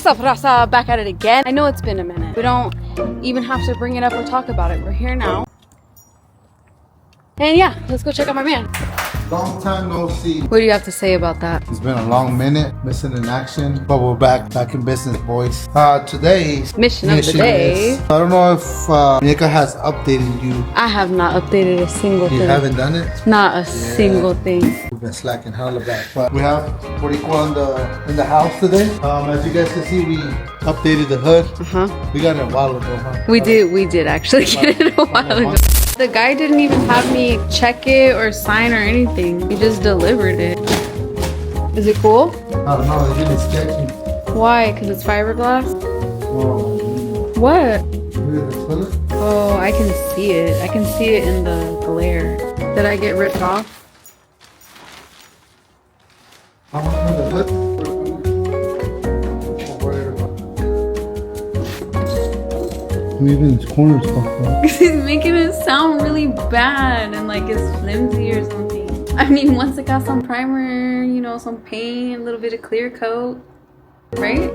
up, raza? Back at it again. I know it's been a minute. We don't even have to bring it up or talk about it. We're here now. And yeah, let's go check out my man. Long time no see. What do you have to say about that? It's been a long minute, missing in action, but we're back in business, boys. Today's mission of the day. I don't know if Nika has updated you. I have not updated a single thing. You haven't done it? Not a single thing. We've been slacking hella back, but we have boricua in the house today. As you guys can see, we updated the hood. We got it a while ago, huh? We did actually get it a while ago. The guy didn't even have me check it or sign or anything. He just delivered it. Is it cool? I don't know, it's really sketchy. Why? Because it's fiberglass? Whoa. What? Look at the toilet. Oh, I can see it. I can see it in the glare. Did I get ripped off? How much for the hood? Even his corner's fucked up. He's making it sound really bad and like it's flimsy or something. I mean, once it got some primer, you know, some paint, a little bit of clear coat, right?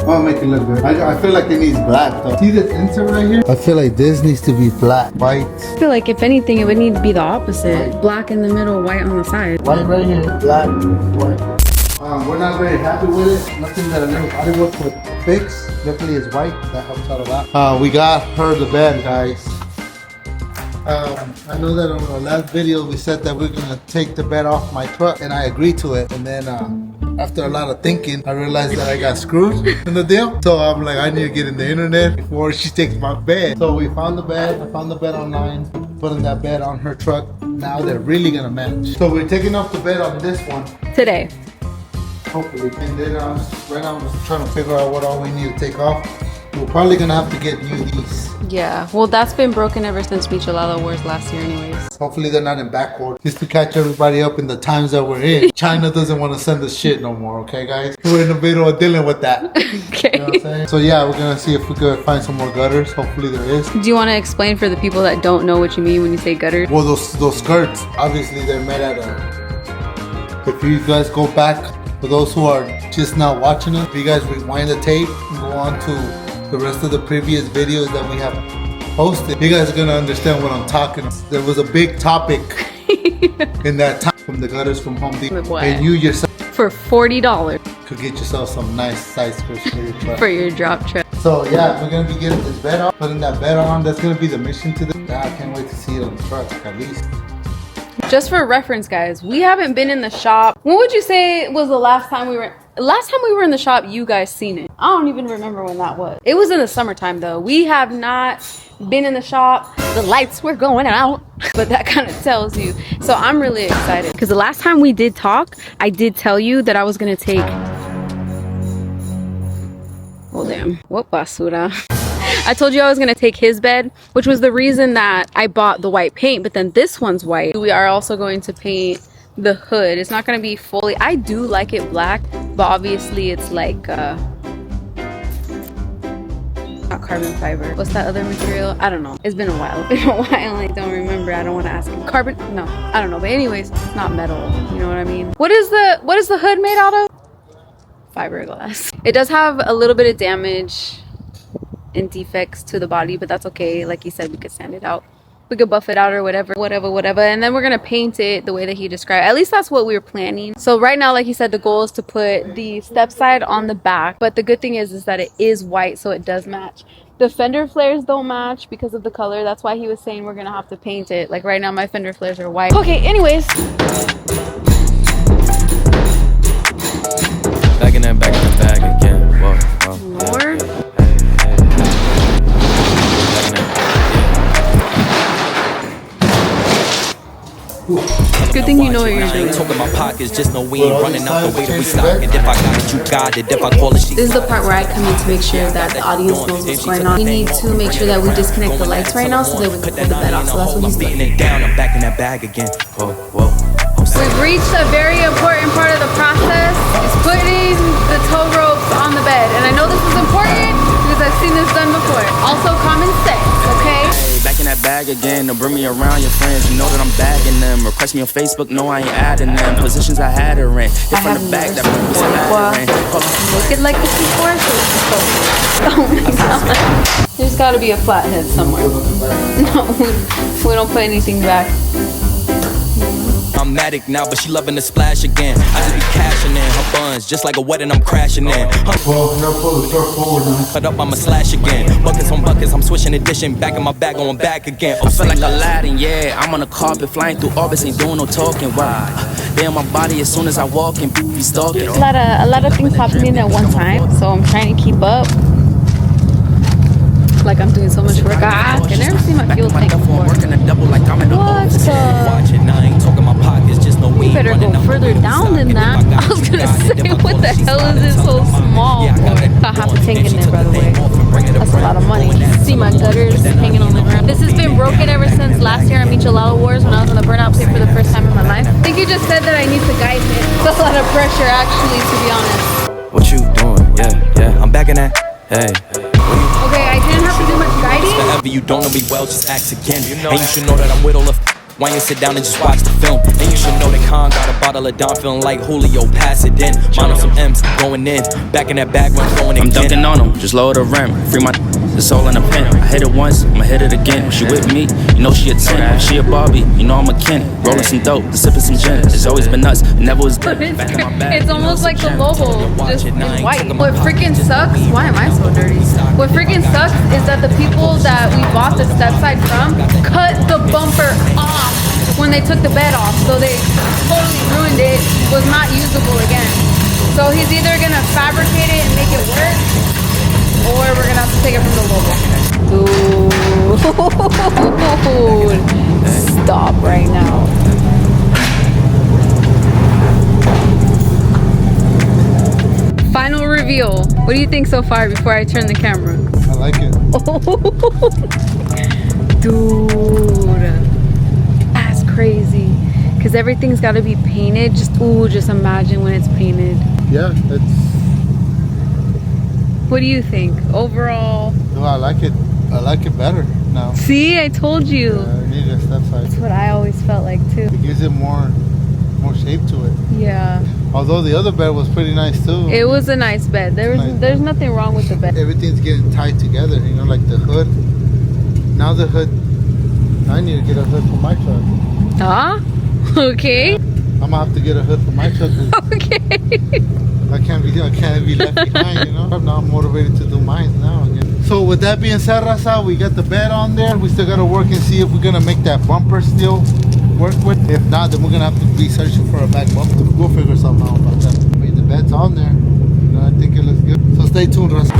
I'll make it look good. I feel like it needs black though. See this insert right here? I feel like this needs to be black, white. I feel like if anything, it would need to be the opposite. Black in the middle, white on the side. White right here, black, white. We're not very happy with it. Nothing that I never thought it would fix. Definitely is white. That helps out a lot. We got her the bed, guys. I know that on our last video we said that we're gonna take the bed off my truck, and I agreed to it. And then after a lot of thinking, I realized that I got screwed in the deal. So I'm like, I need to get in the internet before she takes my bed. So we found the bed. I found the bed online, putting that bed on her truck. Now they're really gonna match. So we're taking off the bed on this one Today. hopefully. And then right now I'm just trying to figure out what all we need to take off. We're probably gonna have to get new these. Yeah, well, that's been broken ever since Michelada Wars last year anyways. Hopefully they're not in backward. Just to catch everybody up in the times that we're in. China doesn't want to send us shit no more, okay guys? We're in the middle of dealing with that. Okay. You know what I'm saying? So yeah, we're gonna see if we could find some more gutters. Hopefully there is. Do you want to explain for the people that don't know what you mean when you say gutters? Well, those skirts, obviously they're made out of... If you guys go back, for those who are just now watching it, if you guys rewind the tape and go on to the rest of the previous videos that we have posted, you guys are gonna understand what I'm talking about. There was a big topic in that time from the gutters from Home Depot. What? And you yourself For $40 could get yourself some nice size skirts for your truck. for your drop truck. So yeah, we're gonna be getting this bed off, putting that bed on. That's gonna be the mission today. Yeah, I can't wait to see it on the truck at least. Just for reference, guys, we haven't been in the shop. When would you say was the last time we were? Last time we were in the shop, you guys seen it. I don't even remember when that was. It was in the summertime though. We have not been in the shop. The lights were going out, but that kind of tells you. So I'm really excited because the last time we did talk, I did tell you that I was gonna take. Oh damn! What basura? I told you I was gonna take his bed, which was the reason that I bought the white paint, but then this one's white. We are also going to paint the hood. It's not gonna be fully, I do like it black, but obviously it's like not carbon fiber. What's that other material? I don't know. It's been a while. It's been a while. I don't remember. I don't want to ask him. Carbon? No, I don't know. But anyways, it's not metal. You know what I mean? What is the hood made out of? Fiberglass. It does have a little bit of damage and defects to the body, but that's okay. Like he said, we could sand it out, we could buff it out or whatever, and then we're gonna paint it the way that he described. At least that's what we were planning. So right now, like he said, the goal is to put the step side on the back, but the good thing is that it is white, so it does match. The fender flares don't match because of the color. That's why he was saying we're gonna have to paint it. Like right now my fender flares are white. Okay, anyways, back in that bag again. Whoa, Lord. Good thing you know what you're doing. Talking my pockets, just know we ain't running out the way that we stock. And if I got it, you got it. If I call it, this is the part where I come in to make sure that the audience knows what's going on. We need to make sure that we disconnect the lights right now so that we can pull the bed off. So that's what he's doing. I'm back in that bag again. Whoa, whoa. We've reached a very important part of the process. It's putting the tow ropes on the bed. And I know this is important because I've seen this done before. Also common sense, okay? Hey, back in that bag bag again. To bring me around your friends, you know that I'm bagging them. Request me on Facebook, no, I ain't adding them. Positions I had her in. Hit from the back, that was Look it like this before, so it's oh my god. There's gotta be a flathead somewhere. No, we don't put anything back. I'm addict now, but she loving the splash again. I just be cashing in her buns, just like a wedding I'm crashing in. Cut up, I'ma slash again. Buckets on buckets, I'm switching edition. Back in my bag, going back again. I feel like Aladdin, yeah. I'm on the carpet, flying through orbits, ain't doing no talking. Why? They on my body as soon as I walk and be stalking. A lot of things happening at one time, so I'm trying to keep up. Like I'm doing so much work. I can never see my fuel tank before. What the? We better go further down than that. I was gonna say, what the hell is this so small? I have to tank in there, by the way. That's a lot of money. See my gutters hanging on the ground. This has been broken ever since last year at Michelada Wars when I was on the burnout plate for the first time in my life. I think you just said that I need to guide it. It's a lot of pressure, actually, to be honest. What you doing? Yeah, I'm back in that. Hey. Okay, I didn't have to do much guiding. Whenever you don't know me well, just ask again. And you should know that I'm with all the why you sit down and just watch the film. And you should know that Khan got a bottle of Don feeling like Julio, pass it in. Mine on some M's, going in. Back in that bag when I'm going in. I'm dunking on him, just lower the rim. Free my it's all in a pen. I hit it once, I'ma hit it again. She with me, you know she a 10. She a Barbie, you know I'm a Ken. Rolling some dope, sipping some gin. It's always been nuts, it never was good. It's almost like the logo, just in white. What freaking sucks, why am I so dirty? What freaking sucks is that the people that we bought the step side from cut the bumper off when they took the bed off, so they totally ruined it. Was not usable again. So he's either gonna fabricate it and make it work, or we're gonna have to take it from the logo. Dude, stop right now. Final reveal. What do you think so far before I turn the camera? I like it. Dude, that's crazy. Because everything's got to be painted. Just imagine when it's painted. Yeah, What do you think? Overall? No, I like it. I like it better now. See, I told you. I need a step side. That's what I always felt like too. It gives it more shape to it. Yeah. Although the other bed was pretty nice too. It was a nice bed. There's nothing wrong with the bed. Everything's getting tied together, you know, like the hood. Now the hood, I need to get a hood for my truck. Ah, okay. I'm gonna have to get a hood for my truck. Okay. I can't be left behind, you know. Now I'm motivated to do mine now again. So with that being said, Raza, we got the bed on there. We still gotta work and see if we're gonna make that bumper still work with. If not, then we're gonna have to be searching for a back bumper. We'll figure something out about that. I mean, the bed's on there. You know, I think it looks good. So stay tuned, Raza.